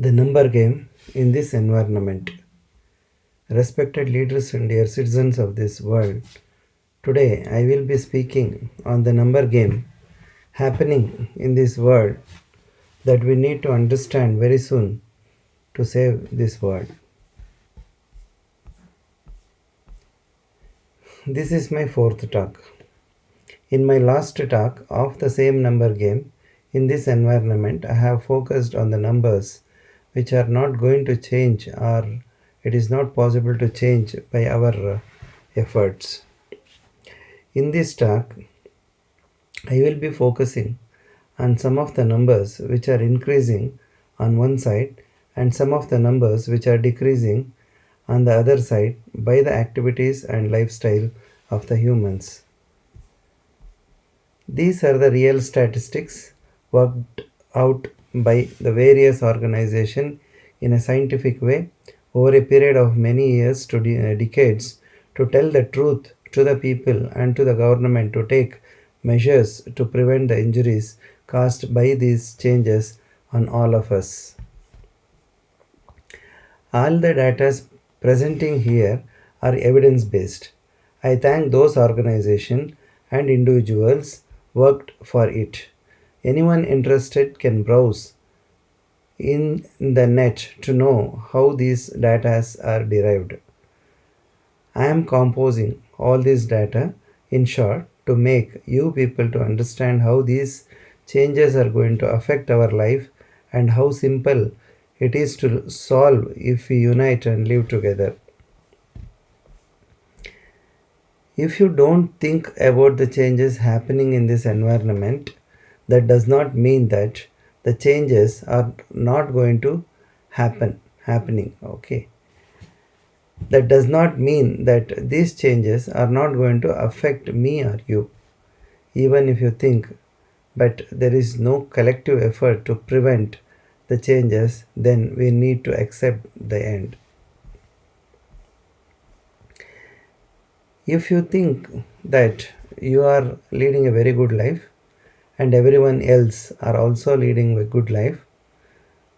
The number game in this environment. Respected leaders and dear citizens of this world, today I will be speaking on the number game happening in this world that we need to understand very soon to save this world. This is my fourth talk. In my last talk of the same number game, in this environment, I have focused on the numbers which are not going to change or it is not possible to change by our efforts. In this talk, I will be focusing on some of the numbers which are increasing on one side and some of the numbers which are decreasing on the other side by the activities and lifestyle of the humans. These are the real statistics worked out by the various organizations in a scientific way over a period of many years to decades to tell the truth to the people and to the government to take measures to prevent the injuries caused by these changes on all of us. All the data presenting here are evidence based. I thank those organizations and individuals worked for it. Anyone interested can browse in the net to know how these data are derived. I am composing all this data in short to make you people to understand how these changes are going to affect our life and how simple it is to solve if we unite and live together. If you don't think about the changes happening in this environment, that does not mean that the changes are not going to happening. Okay, that does not mean that these changes are not going to affect me or you, even if you think, but there is no collective effort to prevent the changes, then we need to accept the end. If you think that you are leading a very good life and everyone else are also leading a good life,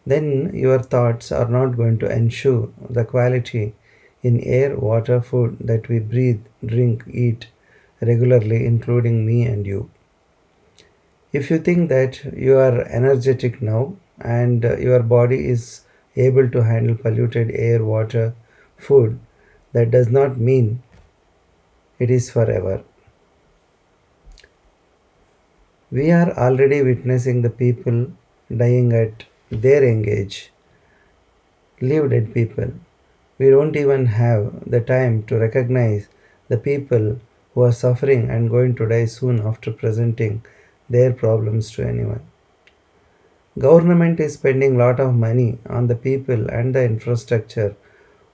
then your thoughts are not going to ensure the quality in air, water, food that we breathe, drink, eat regularly, including me and you. If you think that you are energetic now and your body is able to handle polluted air, water, food, that does not mean it is forever. We are already witnessing the people dying at their young age, live dead people. We don't even have the time to recognize the people who are suffering and going to die soon after presenting their problems to anyone. Government is spending lot of money on the people and the infrastructure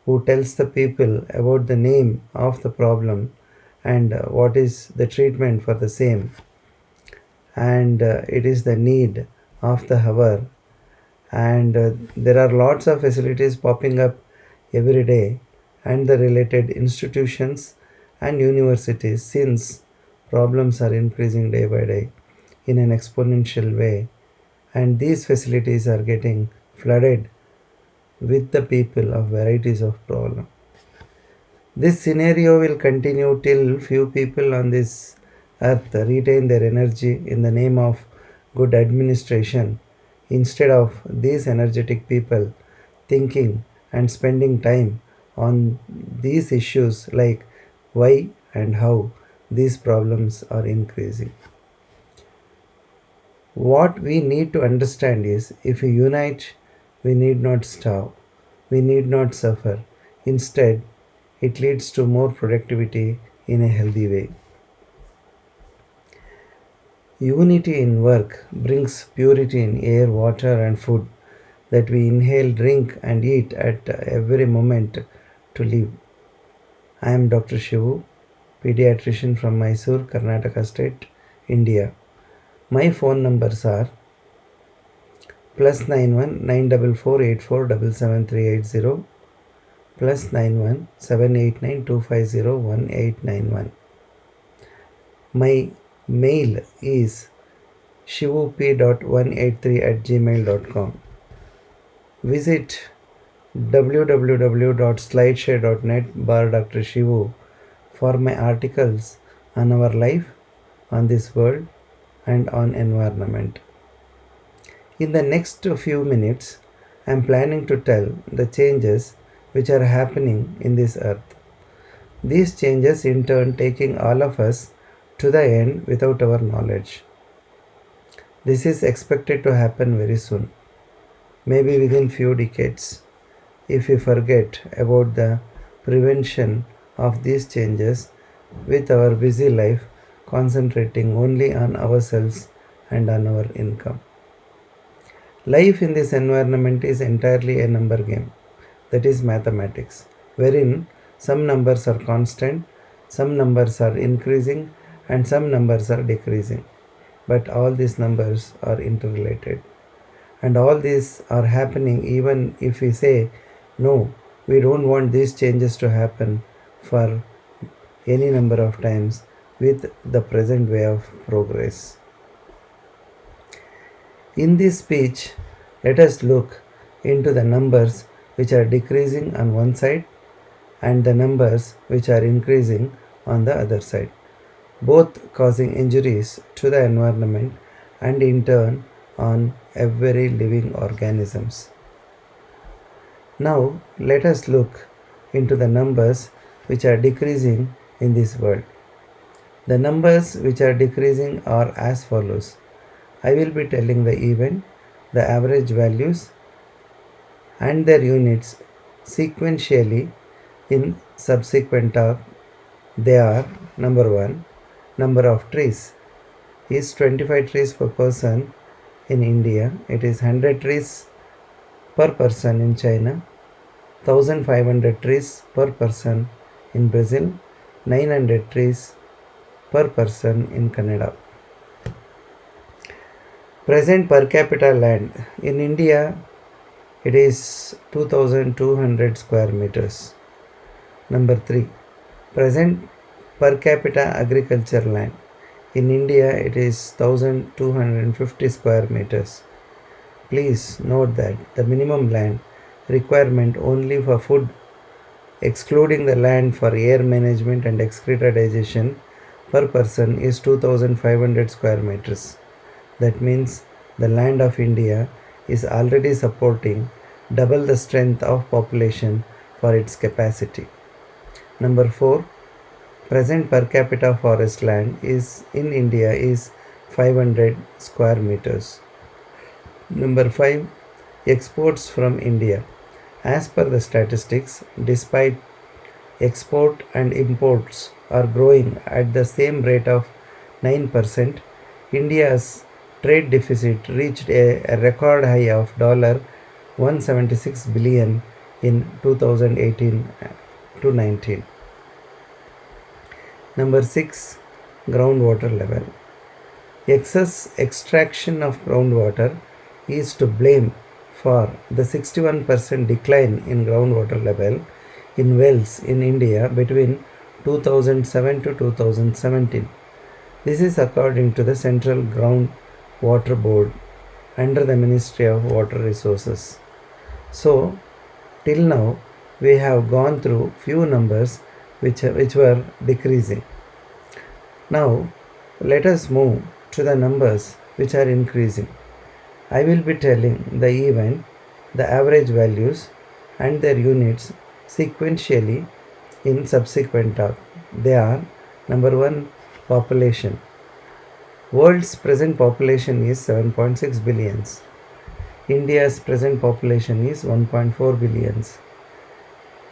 who tells the people about the name of the problem and what is the treatment for the same, and it is the need of the hour, and there are lots of facilities popping up every day and the related institutions and universities, since problems are increasing day by day in an exponential way, and these facilities are getting flooded with the people of varieties of problems. This scenario will continue till few people on this earth retain their energy in the name of good administration instead of these energetic people thinking and spending time on these issues like why and how these problems are increasing. What we need to understand is if we unite, we need not starve, we need not suffer. Instead, it leads to more productivity in a healthy way. Unity in work brings purity in air, water, and food that we inhale, drink, and eat at every moment to live. I am Dr. Shivu, pediatrician from Mysore, Karnataka State, India. My phone numbers are +91 94484777380 +91 789 My mail is shivup.183@gmail.com. Visit www.slideshare.net/Dr. Shivu for my articles on our life, on this world, and on environment. In the next few minutes, I am planning to tell the changes which are happening in this earth. These changes in turn taking all of us to the end without our knowledge. This is expected to happen very soon, maybe within few decades, if we forget about the prevention of these changes with our busy life concentrating only on ourselves and on our income. Life in this environment is entirely a number game, that is mathematics, wherein some numbers are constant, some numbers are increasing, and some numbers are decreasing. But all these numbers are interrelated. And all these are happening even if we say, no, we don't want these changes to happen for any number of times with the present way of progress. In this speech, let us look into the numbers which are decreasing on one side and the numbers which are increasing on the other side, both causing injuries to the environment and in turn on every living organisms. Now let us look into the numbers which are decreasing in this world. The numbers which are decreasing are as follows. I will be telling the event, the average values and their units sequentially in subsequent talk. They are: number 1, number of trees is 25 trees per person in India. It is 100 trees per person in China, 1500 trees per person in Brazil, 900 trees per person in Canada. Present per capita land in India, it is 2200 square meters. Number 3, present per capita agriculture land in India, it is 1250 square meters. Please note that the minimum land requirement only for food, excluding the land for air management and excreta digestion, per person is 2500 square meters. That means the land of India is already supporting double the strength of population for its capacity. Number 4, present per capita forest land is in India is 500 square meters. Number 5, exports from India. As per the statistics, despite export and imports are growing at the same rate of 9%, India's trade deficit reached a record high of $176 billion in 2018 to 19. Number 6, groundwater level. Excess extraction of groundwater is to blame for the 61% decline in groundwater level in wells in India between 2007 to 2017. This is according to the Central Groundwater Board under the Ministry of Water Resources. So, till now we have gone through few numbers which were decreasing. Now, let us move to the numbers which are increasing. I will be telling the event, the average values and their units sequentially in subsequent talk. They are: number 1, population. World's present population is 7.6 billions. India's present population is 1.4 billions.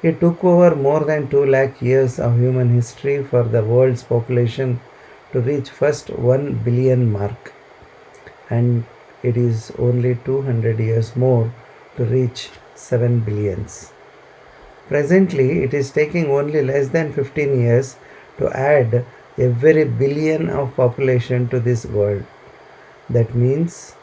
It took over more than 2 lakh years of human history for the world's population to reach first 1 billion mark, and it is only 200 years more to reach 7 billions. Presently, it is taking only less than 15 years to add every billion of population to this world. That means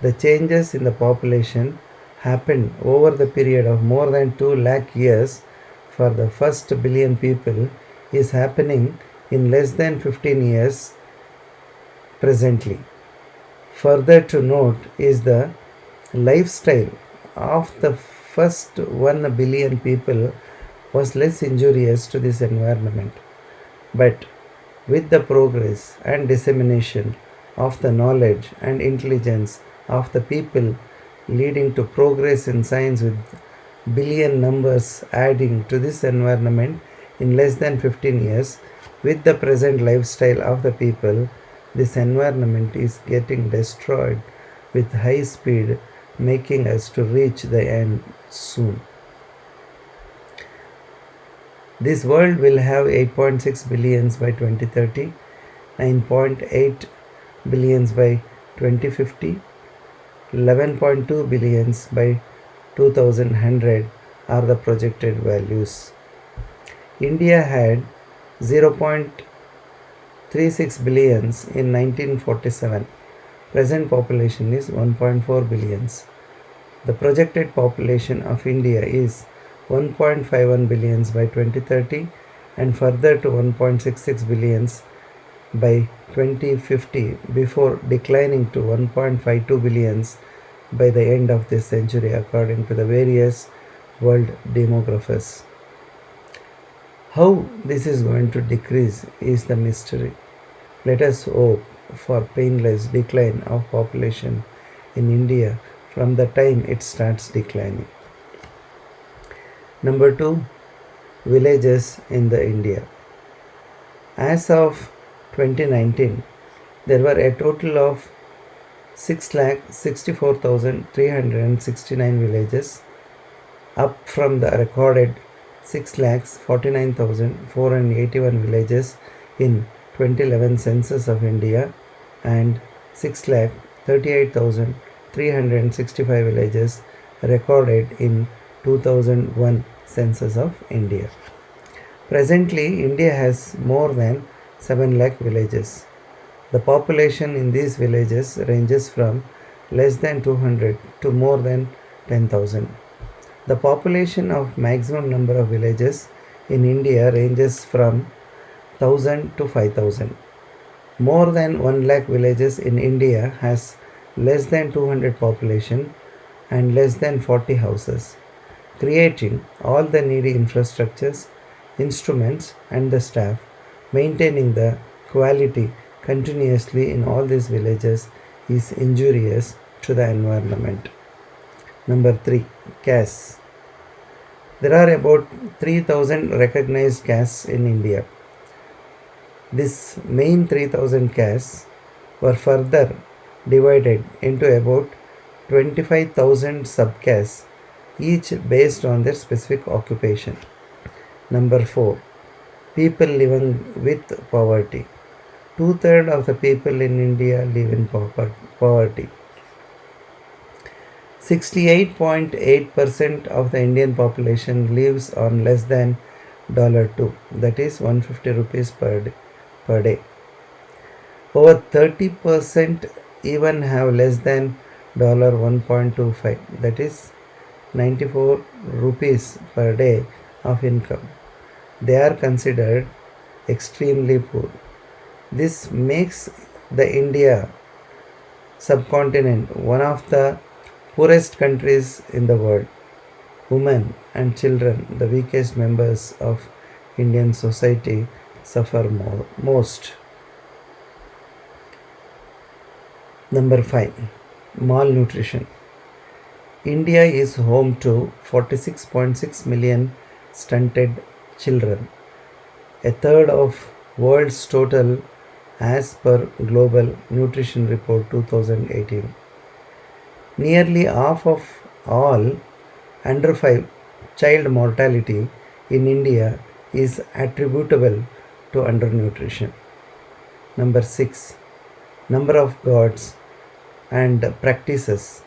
the changes in the population happened over the period of more than 2 lakh years for the first billion people is happening in less than 15 years presently. Further to note is the lifestyle of the first 1 billion people was less injurious to this environment. But with the progress and dissemination of the knowledge and intelligence of the people, leading to progress in science with billion numbers adding to this environment in less than 15 years, with the present lifestyle of the people, this environment is getting destroyed with high speed, making us to reach the end soon. This world will have 8.6 billions by 2030, 9.8 billions by 2050, 11.2 billions by 2100 are the projected values. India had 0.36 billions in 1947. Present population is 1.4 billions. The projected population of India is 1.51 billions by 2030 and further to 1.66 billions by 2050 before declining to 1.52 billions by the end of this century according to the various world demographers. How this is going to decrease is the mystery. Let us hope for painless decline of population in India from the time it starts declining. Number 2, villages in the India. As of 2019, there were a total of 6,64,369 villages, up from the recorded 6,49,481 villages in 2011 census of India and 6,38,365 villages recorded in 2001 census of India. Presently, India has more than 7 lakh villages. The population in these villages ranges from less than 200 to more than 10,000. The population of maximum number of villages in India ranges from 1000 to 5000. More than 1 lakh villages in India has less than 200 population and less than 40 houses, creating all the needy infrastructures, instruments and the staff, maintaining the quality continuously in all these villages is injurious to the environment. Number 3, castes. There are about 3000 recognized castes in India. This main 3000 castes were further divided into about 25,000 subcastes, each based on their specific occupation. Number 4, people living with poverty. 2/3 of the people in India live in poverty. 68.8% of the Indian population lives on less than $2, that is 150 rupees per day. Over 30% even have less than $1.25, that is 94 rupees per day of income. They are considered extremely poor. This makes the India subcontinent one of the poorest countries in the world. Women and children, the weakest members of Indian society, suffer most. Number 5, malnutrition. India is home to 46.6 million stunted children, a third of world's total as per Global Nutrition Report 2018. Nearly half of all under 5 child mortality in India is attributable to undernutrition. Number 6, number of gods and practices.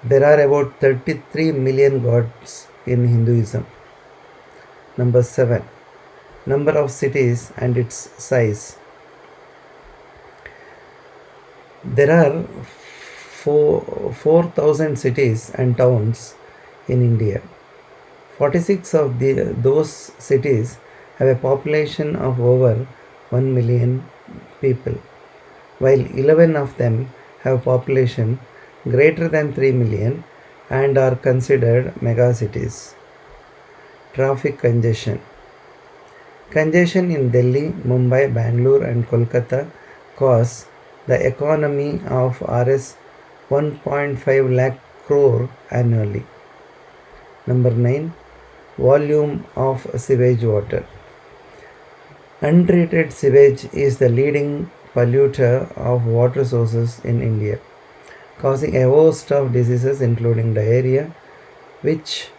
There are about 33 million gods in Hinduism. Number 7, number of cities and its size. There are 4,000 cities and towns in India. 46 of those cities have a population of over 1 million people, while 11 of them have population greater than 3 million and are considered megacities. Traffic congestion. Congestion in Delhi, Mumbai, Bangalore, and Kolkata costs the economy of Rs 1.5 lakh crore annually. Number 9. Volume of sewage water. Untreated sewage is the leading polluter of water sources in India, causing a host of diseases including diarrhea, which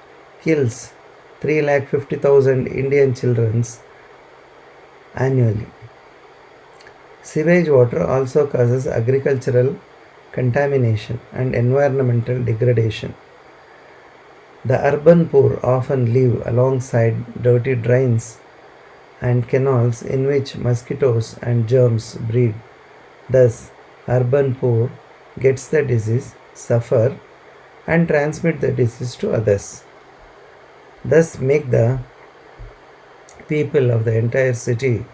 kills 3,50,000 Indian children annually. Sewage water also causes agricultural contamination and environmental degradation. The urban poor often live alongside dirty drains and canals in which mosquitoes and germs breed. Thus, urban poor gets the disease, suffer, and transmit the disease to others. Thus, make the people of the entire city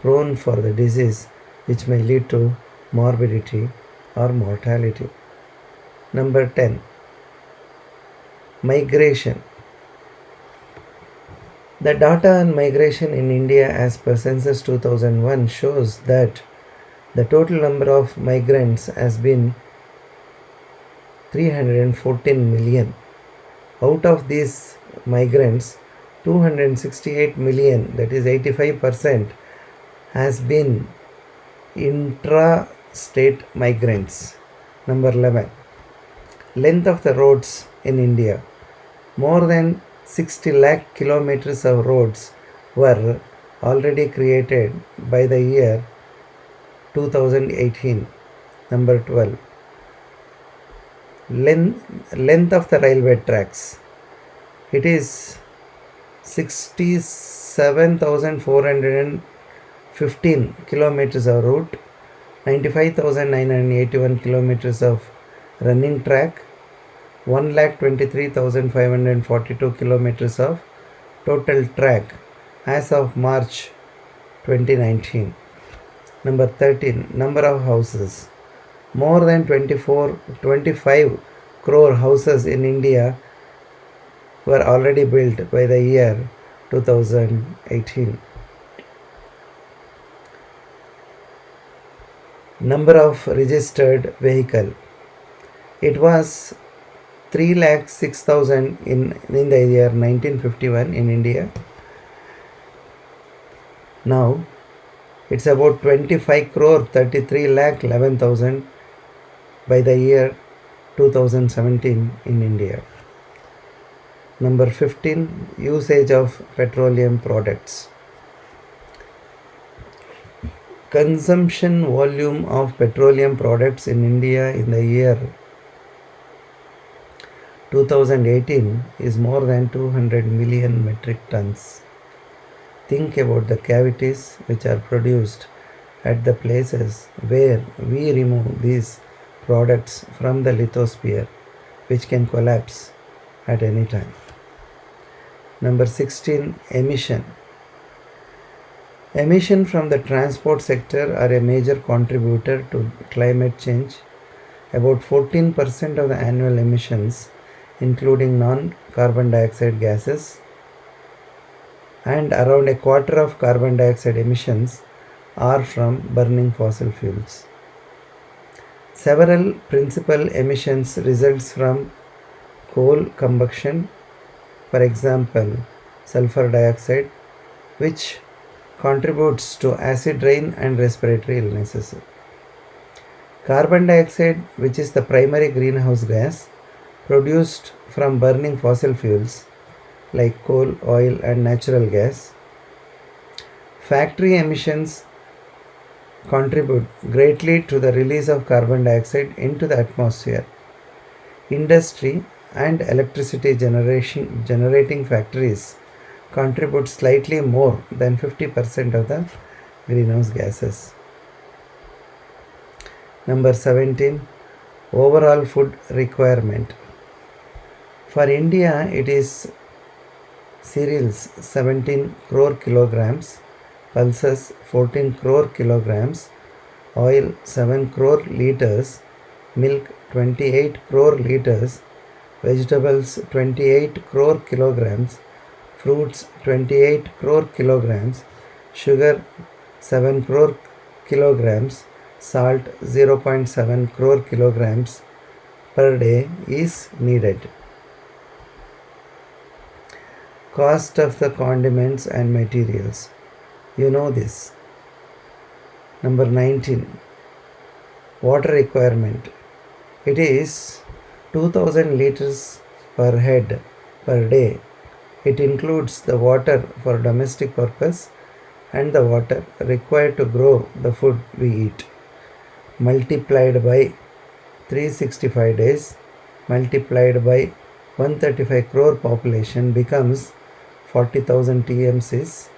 prone for the disease, which may lead to morbidity or mortality. Number 10. Migration. The data on migration in India as per Census 2001 shows that the total number of migrants has been 314 million. Out of these migrants, 268 million, that is 85%, has been intra-state migrants. Number 11. Length of the roads in India. More than 60 lakh kilometers of roads were already created by the year 2018. Number 12. Length of the railway tracks. It is 67,415 kilometers of route, 95,981 kilometers of running track, 1,23,542 kilometers of total track as of March 2019. Number 13. Number of houses. More than 25 crore houses in India were already built by the year 2018. Number of registered vehicle. It was 3,06,000 in the year 1951 in India. Now it's about 25 crore 33 lakh 11,000 by the year 2017 in India. Number 15. Usage of petroleum products. Consumption volume of petroleum products in India in the year 2018 is more than 200 million metric tons. Think about the cavities which are produced at the places where we remove these products from the lithosphere, which can collapse at any time. Number 16. Emission. Emission from the transport sector are a major contributor to climate change. About 14% of the annual emissions, including non-carbon dioxide gases, and around a quarter of carbon dioxide emissions are from burning fossil fuels. Several principal emissions results from coal combustion, for example, sulfur dioxide, which contributes to acid rain and respiratory illnesses. Carbon dioxide, which is the primary greenhouse gas produced from burning fossil fuels like coal, oil, and natural gas. Factory emissions contribute greatly to the release of carbon dioxide into the atmosphere. Industry and electricity generating factories contribute slightly more than 50% of the greenhouse gases. Number 17. Overall food requirement. For India, it is cereals 17 crore kilograms, pulses 14 crore kilograms, oil 7 crore liters, milk 28 crore liters, vegetables 28 crore kilograms, fruits 28 crore kilograms, sugar 7 crore kilograms, salt 0.7 crore kilograms per day is needed. Cost of the condiments and materials. You know this. Number 19. Water requirement. It is 2000 liters per head per day. It includes the water for domestic purpose and the water required to grow the food we eat. Multiplied by 365 days multiplied by 135 crore population becomes 40,000 TMCs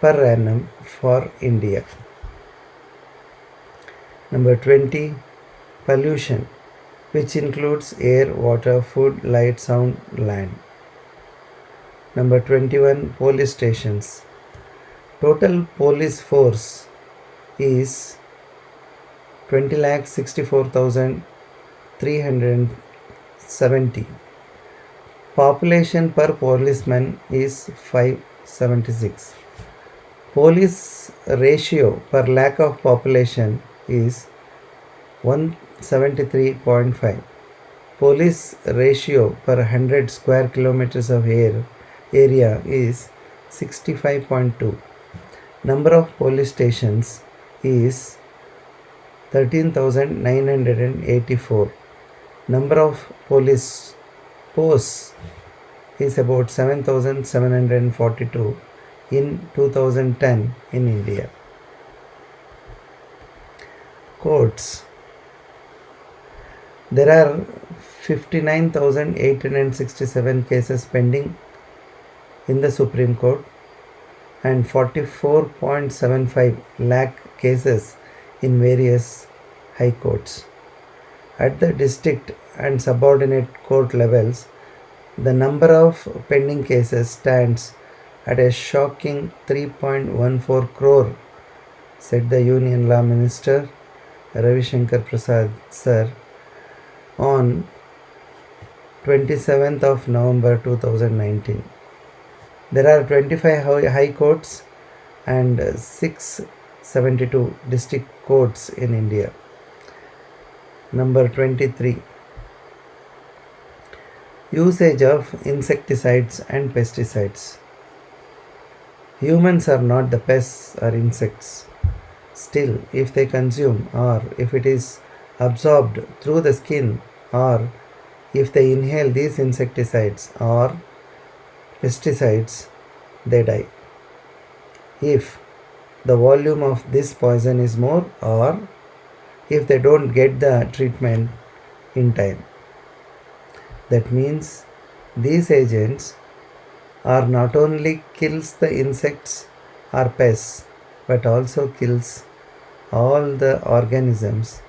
per annum for India. Number 20. Pollution, which includes air, water, food, light, sound, land. Number 21. Police stations. Total police force is 20,64,370. Population per policeman is 576. Police ratio per lakh of population is 173.5. Police ratio per 100 square kilometers of area is 65.2. Number of police stations is 13,984. Number of police posts is about 7,742 in 2010 in India. Courts. There are 59,867 cases pending in the Supreme Court and 44.75 lakh cases in various high courts. At the district and subordinate court levels, the number of pending cases stands at a shocking 3.14 crore, said the Union Law Minister Ravi Shankar Prasad Sir on 27th of November 2019. There are 25 high courts and 672 district courts in India. Number 23. Usage of insecticides and pesticides. Humans are not the pests or insects. Still, if they consume or if it is absorbed through the skin or if they inhale these insecticides or pesticides, they die. If the volume of this poison is more or if they don't get the treatment in time. That means these agents are not only kills the insects or pests but also kills all the organisms.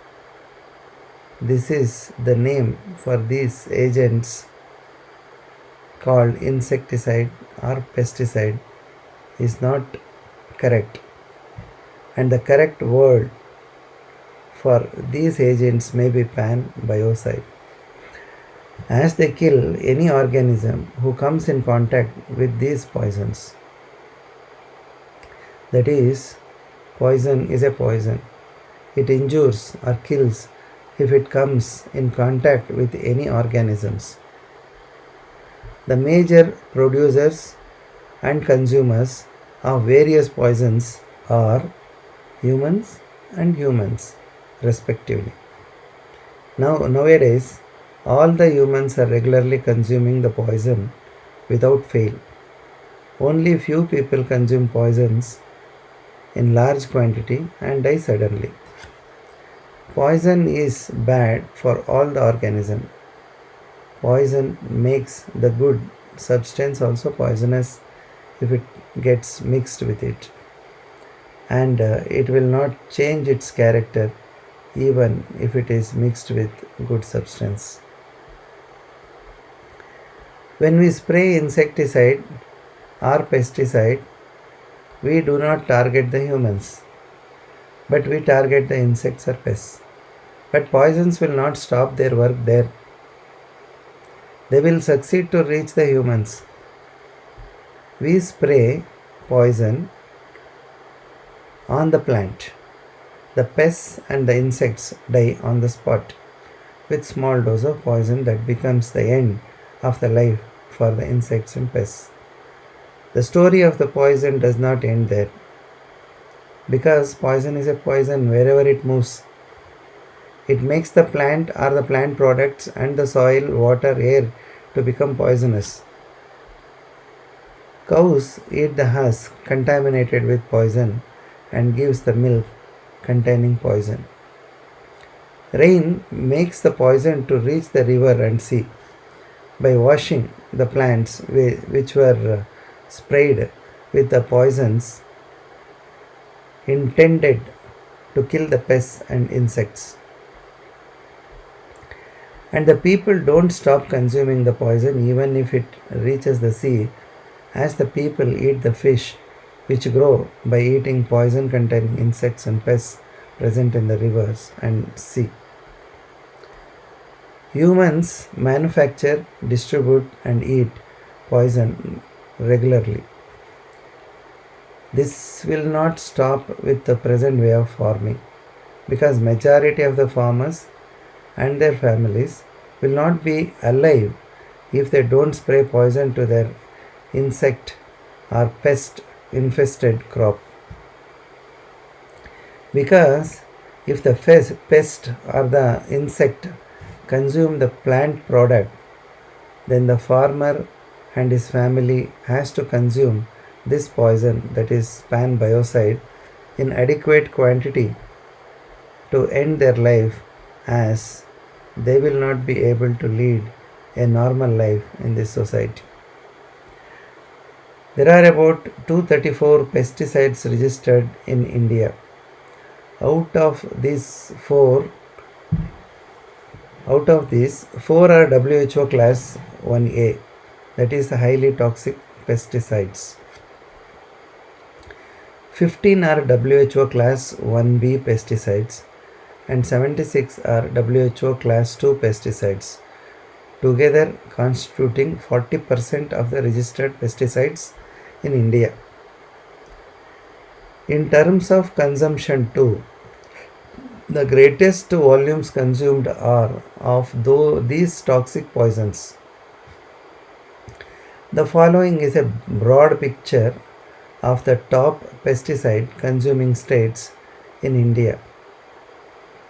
This is the name for these agents called insecticide or pesticide is not correct, and the correct word for these agents may be pan-biocide, as they kill any organism who comes in contact with these poisons. That is, poison is a poison. It injures or kills if it comes in contact with any organisms. The major producers and consumers of various poisons are humans and humans respectively. Nowadays, all the humans are regularly consuming the poison without fail. Only few people consume poisons in large quantity and die suddenly. Poison is bad for all the organism. Poison makes the good substance also poisonous if it gets mixed with it, and it will not change its character even if it is mixed with good substance. When we spray insecticide or pesticide, we do not target the humans, but we target the insects or pests. But poisons will not stop their work there. They will succeed to reach the humans. We spray poison on the plant. The pests and the insects die on the spot with small dose of poison that becomes the end of the life for the insects and pests. The story of the poison does not end there because poison is a poison wherever it moves. It makes the plant or the plant products and the soil, water, air to become poisonous. Cows eat the husk contaminated with poison and gives the milk containing poison. Rain makes the poison to reach the river and sea. By washing the plants which were sprayed with the poisons intended to kill the pests and insects. And the people don't stop consuming the poison even if it reaches the sea, as the people eat the fish which grow by eating poison containing insects and pests present in the rivers and sea. Humans manufacture, distribute, and eat poison regularly. This will not stop with the present way of farming because majority of the farmers and their families will not be alive if they don't spray poison to their insect or pest infested crop. Because if the pest or the insect consume the plant product, then the farmer and his family has to consume this poison, that is pan biocide, in adequate quantity to end their life, as they will not be able to lead a normal life in this society. There are about 234 pesticides registered in India. Out of these, four are WHO class 1A, that is highly toxic pesticides. 15 are WHO class 1B pesticides and 76 are WHO class 2 pesticides, together constituting 40% of the registered pesticides in India. In terms of consumption too, the greatest volumes consumed are of these toxic poisons. The following is a broad picture of the top pesticide consuming states in India.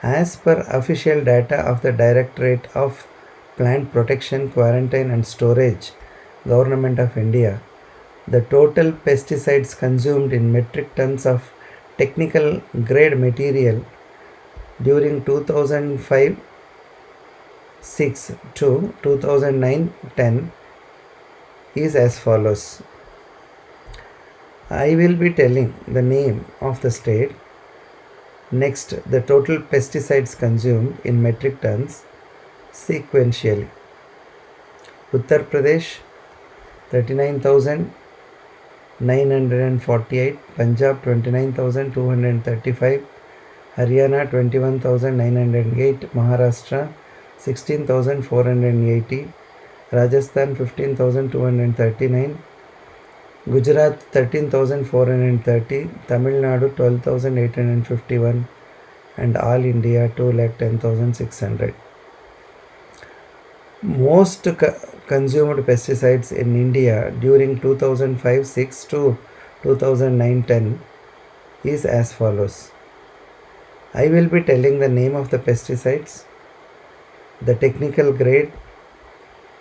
As per official data of the Directorate of Plant Protection, Quarantine and Storage, Government of India, the total pesticides consumed in metric tons of technical grade material during 2005-6 to 2009-10 is as follows. I will be telling the name of the state. Next, the total pesticides consumed in metric tons sequentially. Uttar Pradesh 39,948, Punjab 29,235, Haryana 21,908, Maharashtra 16,480, Rajasthan 15,239, Gujarat 13,430, Tamil Nadu 12,851 and all India 2,10,600. Most consumed pesticides in India during 2005-6 to 2009-10 is as follows. I will be telling the name of the pesticides, the technical grade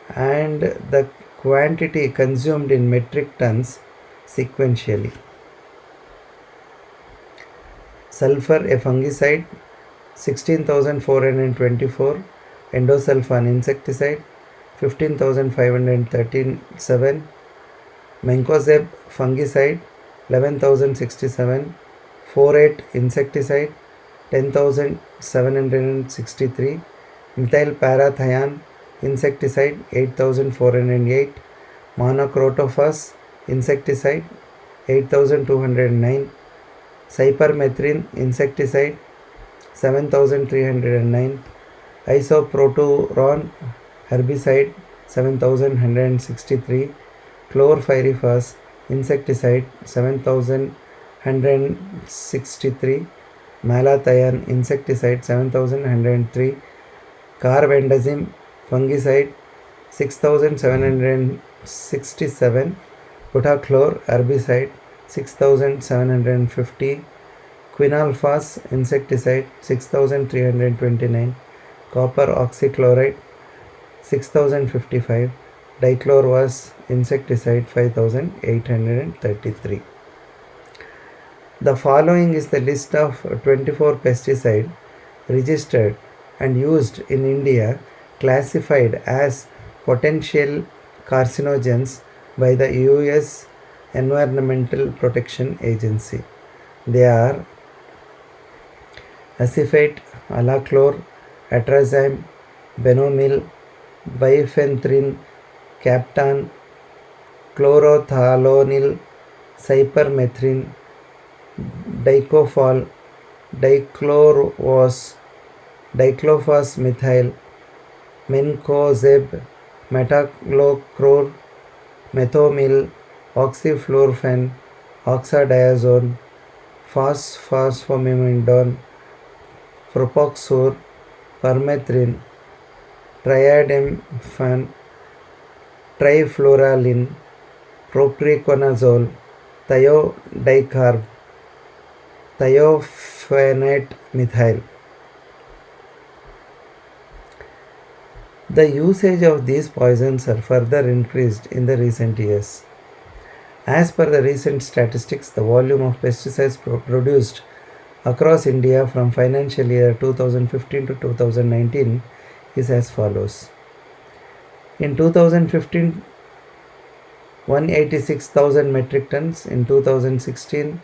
and the quantity consumed in metric tons sequentially. Sulfur, a fungicide, 16,424, endosulfan insecticide, 15,537, mancozeb fungicide, 11,067, Forate insecticide, 10,763, methyl parathion insecticide, 8,408, monocrotophos insecticide, 8,209, cypermethrin insecticide, 7,309, isoproteron herbicide, 7163, chlorpyrifos insecticide 7163, malathion insecticide 7103, carbendazim fungicide 6767, Putachlor herbicide 6750, quinalphos insecticide 6329, copper oxychloride 6055, dichlorvas insecticide 5833. The following is the list of 24 pesticides registered and used in India classified as potential carcinogens by the US Environmental Protection Agency. They are acephate, alachlor, atrazine, benomyl, bifenthrin, captan, chlorothalonil, cypermethrin, dicofol, dichlorvos, diclofos methyl, mencozeb, metaclochror, methomyl, oxyfluorphen, oxadiazone, phosphomimidone, propoxur, permethrin, triademphan, trifluralin, propiconazole, thiodicarb, thiophenate methyl. The usage of these poisons are further increased in the recent years. As per the recent statistics, the volume of pesticides produced across India from financial year 2015 to 2019 is as follows. In 2015, 186,000 metric tons. In 2016,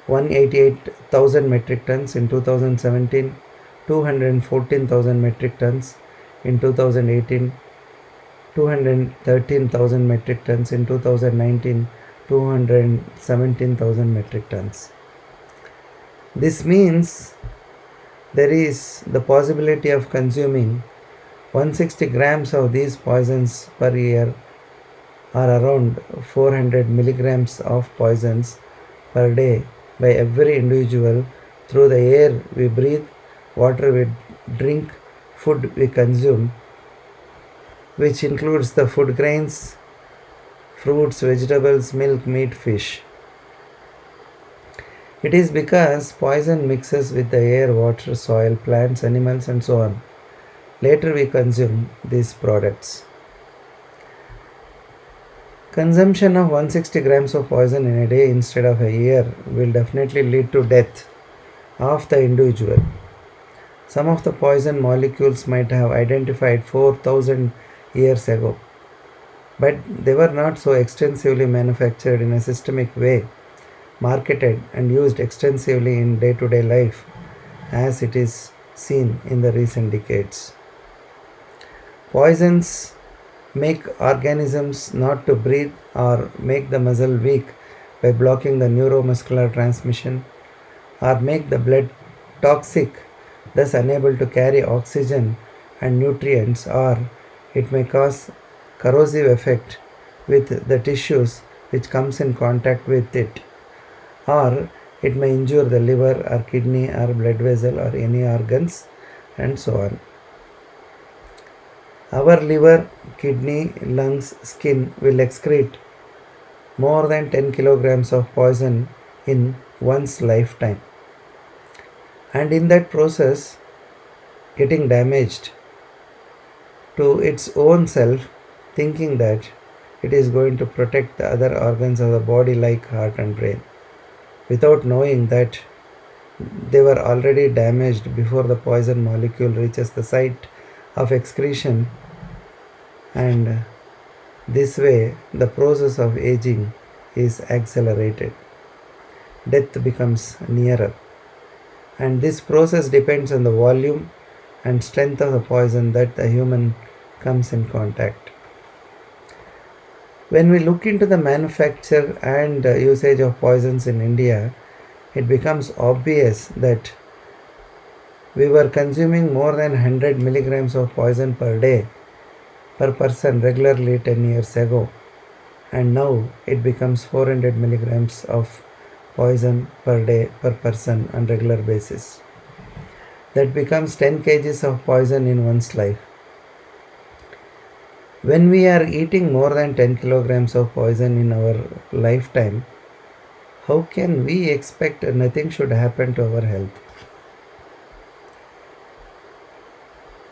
188,000 metric tons. In 2017, 214,000 metric tons. In 2018, 213,000 metric tons. In 2019, 217,000 metric tons. This means there is the possibility of consuming 160 grams of these poisons per year, or around 400 milligrams of poisons per day by every individual through the air we breathe, water we drink, food we consume, which includes the food grains, fruits, vegetables, milk, meat, fish. It is because poison mixes with the air, water, soil, plants, animals, and so on. Later we consume these products. Consumption of 160 grams of poison in a day instead of a year will definitely lead to death of the individual. Some of the poison molecules might have identified 4,000 years ago, but they were not so extensively manufactured in a systemic way, marketed and used extensively in day-to-day life as it is seen in the recent decades. Poisons make organisms not to breathe or make the muscle weak by blocking the neuromuscular transmission, or make the blood toxic, thus unable to carry oxygen and nutrients, or it may cause corrosive effect with the tissues which comes in contact with it, or it may injure the liver or kidney or blood vessel or any organs, and so on. Our liver, kidney, lungs, skin will excrete more than 10 kilograms of poison in one's lifetime, and in that process getting damaged to its own self, thinking that it is going to protect the other organs of the body like heart and brain, without knowing that they were already damaged before the poison molecule reaches the site of excretion, and this way the process of aging is accelerated. Death becomes nearer, and this process depends on the volume and strength of the poison that the human comes in contact. When we look into the manufacture and usage of poisons in India, it becomes obvious that we were consuming more than 100 milligrams of poison per day per person regularly 10 years ago, and now it becomes 400 milligrams of poison per day per person on regular basis. That becomes 10 kgs of poison in one's life. When we are eating more than 10 kilograms of poison in our lifetime, how can we expect nothing should happen to our health?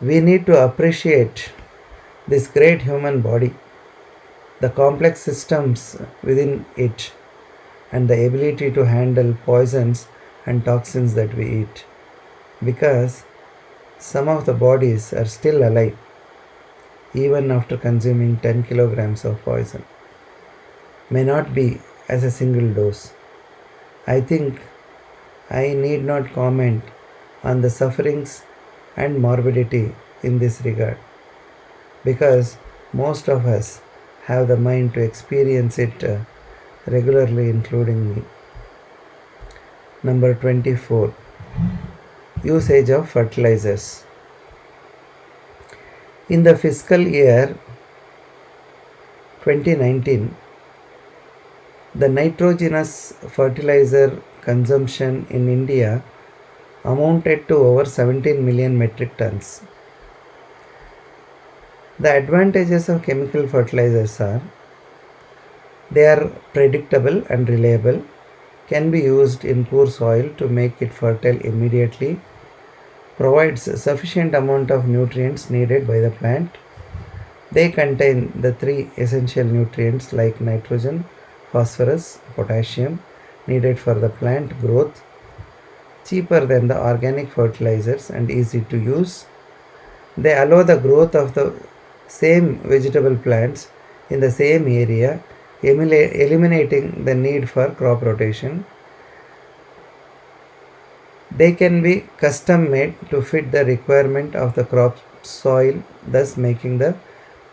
We need to appreciate this great human body, the complex systems within it, and the ability to handle poisons and toxins that we eat. Because some of the bodies are still alive even after consuming 10 kilograms of poison. May not be as a single dose. I think I need not comment on the sufferings and morbidity in this regard because most of us have the mind to experience it regularly, including me. Number 24, usage of fertilizers. In the fiscal year 2019, the nitrogenous fertilizer consumption in India amounted to over 17 million metric tons. The advantages of chemical fertilizers are they are predictable and reliable, can be used in poor soil to make it fertile immediately, provides sufficient amount of nutrients needed by the plant. They contain the three essential nutrients like nitrogen, phosphorus, potassium needed for the plant growth, cheaper than the organic fertilizers and easy to use. They allow the growth of the same vegetable plants in the same area, eliminating the need for crop rotation. They can be custom made to fit the requirement of the crop soil, thus making the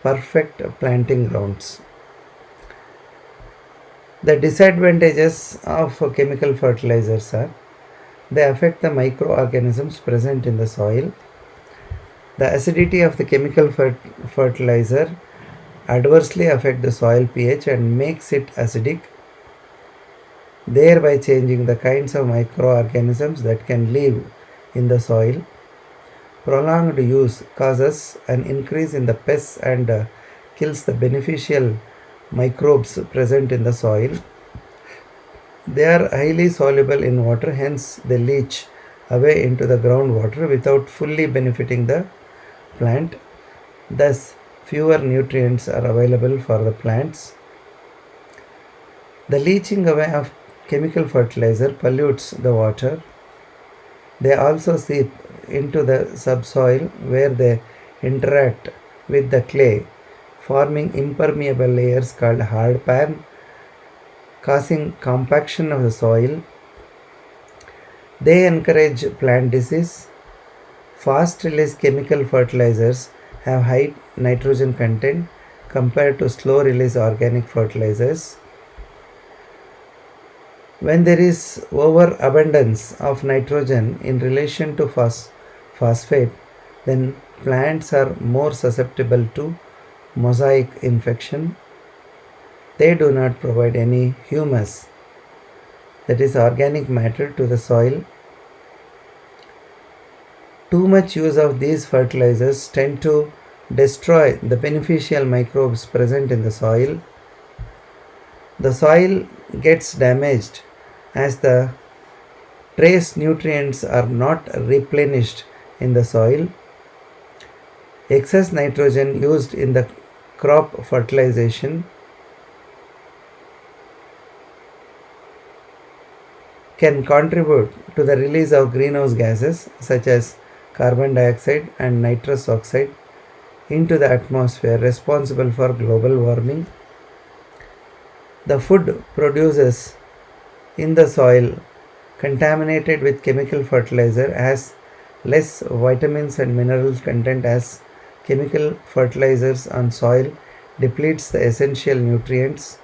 perfect planting grounds. The disadvantages of chemical fertilizers are they affect the microorganisms present in the soil. The acidity of the chemical fertilizer adversely affect the soil pH and makes it acidic, thereby changing the kinds of microorganisms that can live in the soil. Prolonged use causes an increase in the pests and kills the beneficial microbes present in the soil. They are highly soluble in water, hence they leach away into the groundwater without fully benefiting the plant. Thus, fewer nutrients are available for the plants. The leaching away of chemical fertilizer pollutes the water. They also seep into the subsoil where they interact with the clay, forming impermeable layers called hard pan, causing compaction of the soil. They encourage plant disease. Fast release chemical fertilizers have high nitrogen content compared to slow release organic fertilizers. When there is overabundance of nitrogen in relation to phosphate, then plants are more susceptible to mosaic infection. They do not provide any humus, that is organic matter, to the soil. Too much use of these fertilizers tend to destroy the beneficial microbes present in the soil. The soil gets damaged as the trace nutrients are not replenished in the soil. Excess nitrogen used in the crop fertilization can contribute to the release of greenhouse gases such as carbon dioxide and nitrous oxide into the atmosphere, responsible for global warming. The food produced in the soil contaminated with chemical fertilizer has less vitamins and mineral content as chemical fertilizers on soil depletes the essential nutrients.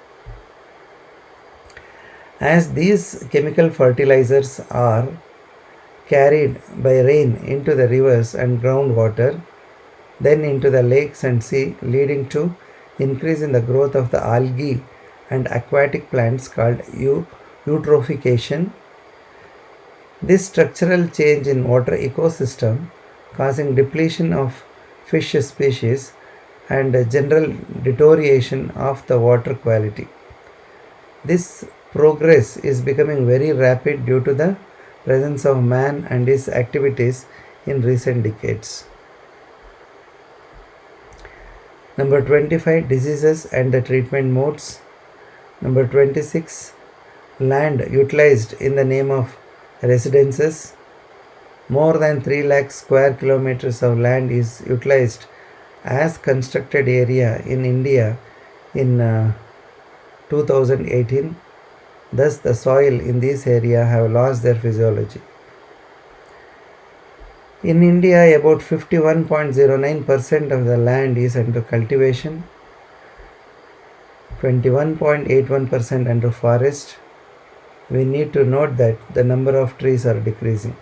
As these chemical fertilizers are carried by rain into the rivers and groundwater, then into the lakes and sea, leading to increase in the growth of the algae and aquatic plants called eutrophication. This structural change in water ecosystem causing depletion of fish species and a general deterioration of the water quality. This progress is becoming very rapid due to the presence of man and his activities in recent decades. Number 25, diseases and the treatment modes. Number 26, land utilized in the name of residences. More than 3 lakh square kilometers of land is utilized as constructed area in India in 2018. Thus, the soil in this area have lost their physiology. In India, about 51.09% of the land is under cultivation, 21.81% under forest. We need to note that the number of trees are decreasing.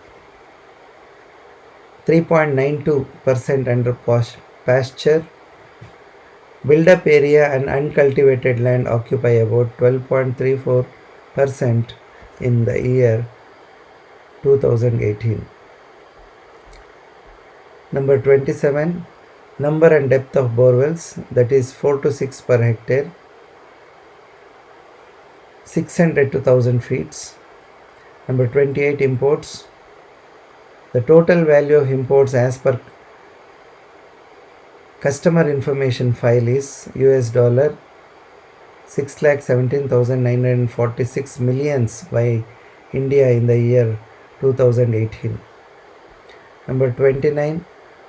3.92% under pasture. Build-up area and uncultivated land occupy about 12.34% in the year 2018. Number 27, number and depth of borewells, that is 4 to 6 per hectare, 600 to 1000 feet. Number 28, imports. The total value of imports as per customer information file is US dollar 6,17,946 millions by India in the year 2018. Number 29,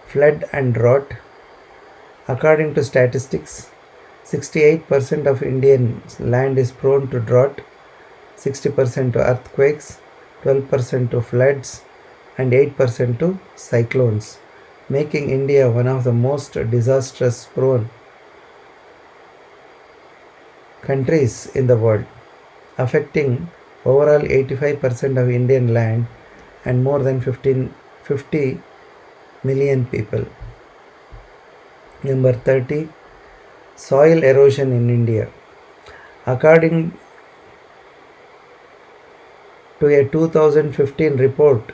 flood and drought. According to statistics, 68% of Indian land is prone to drought, 60% to earthquakes, 12% to floods, and 8% to cyclones, making India one of the most disastrous prone countries in the world, affecting overall 85% of Indian land and more than 50 million people. Number 30, soil erosion in India. According to a 2015 report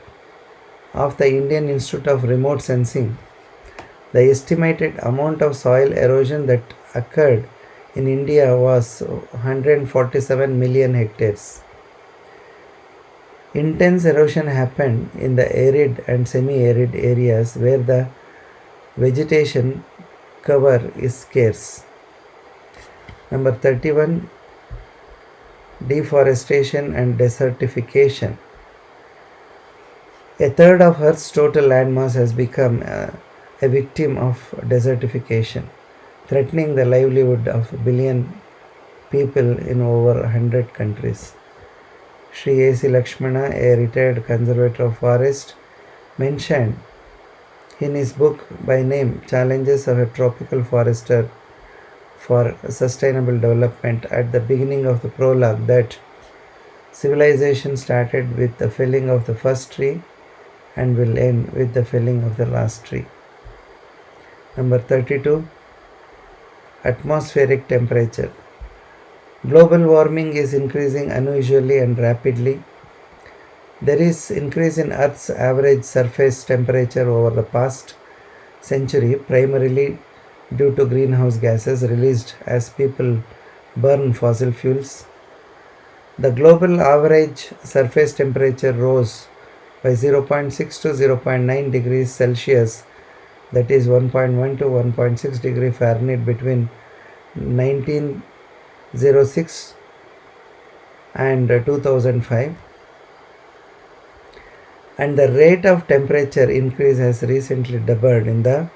of the Indian Institute of Remote Sensing, the estimated amount of soil erosion that occurred in India was 147 million hectares. Intense erosion happened in the arid and semi-arid areas where the vegetation cover is scarce. Number 31, deforestation and desertification. A third of Earth's total landmass has become a victim of desertification, threatening the livelihood of a billion people in over 100 countries. Sri A.C. Lakshmana, a retired conservator of forest, mentioned in his book by name Challenges of a Tropical Forester for Sustainable Development at the beginning of the prologue that civilization started with the felling of the first tree and will end with the felling of the last tree. Number 32, atmospheric temperature. Global warming is increasing unusually and rapidly. There is increase in Earth's average surface temperature over the past century, primarily due to greenhouse gases released as people burn fossil fuels. The global average surface temperature rose by 0.6 to 0.9 degrees Celsius, that is 1.1 to 1.6 degree Fahrenheit between 1906 and 2005, and the rate of temperature increase has recently doubled in the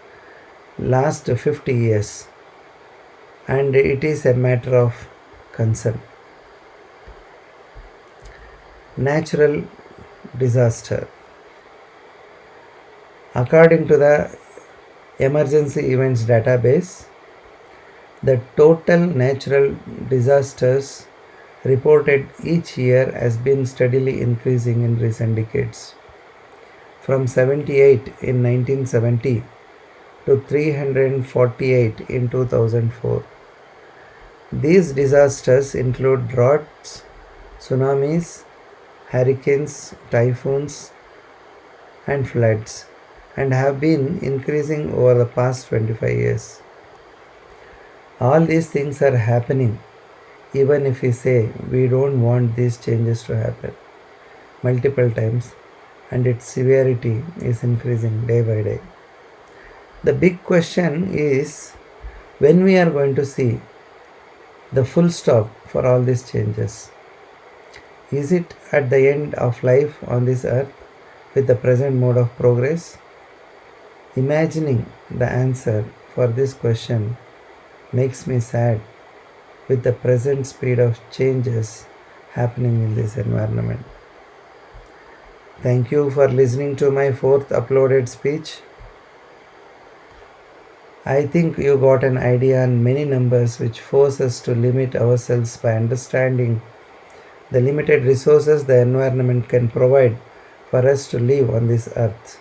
last 50 years, and it is a matter of concern. Natural disaster. According to the Emergency Events Database, the total natural disasters reported each year has been steadily increasing in recent decades. From 78 in 1970 to to 348 in 2004. These disasters include droughts, tsunamis, hurricanes, typhoons, and floods, and have been increasing over the past 25 years. All these things are happening even if we say we don't want these changes to happen multiple times, and its severity is increasing day by day. The big question is when we are going to see the full stop for all these changes. Is it at the end of life on this earth with the present mode of progress? Imagining the answer for this question makes me sad with the present speed of changes happening in this environment. Thank you for listening to my fourth uploaded speech. I think you got an idea on many numbers which force us to limit ourselves by understanding the limited resources the environment can provide for us to live on this earth,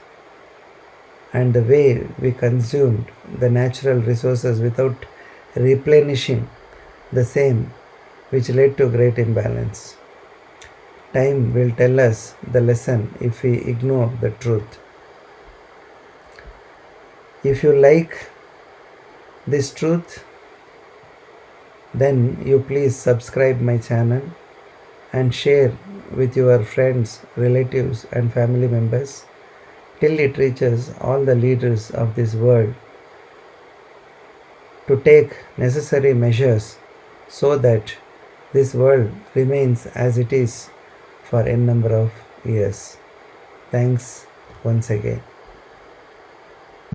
and the way we consumed the natural resources without replenishing the same, which led to great imbalance. Time will tell us the lesson if we ignore the truth. If you like this truth, then you please subscribe my channel and share with your friends, relatives and family members till it reaches all the leaders of this world to take necessary measures so that this world remains as it is for n number of years. Thanks once again.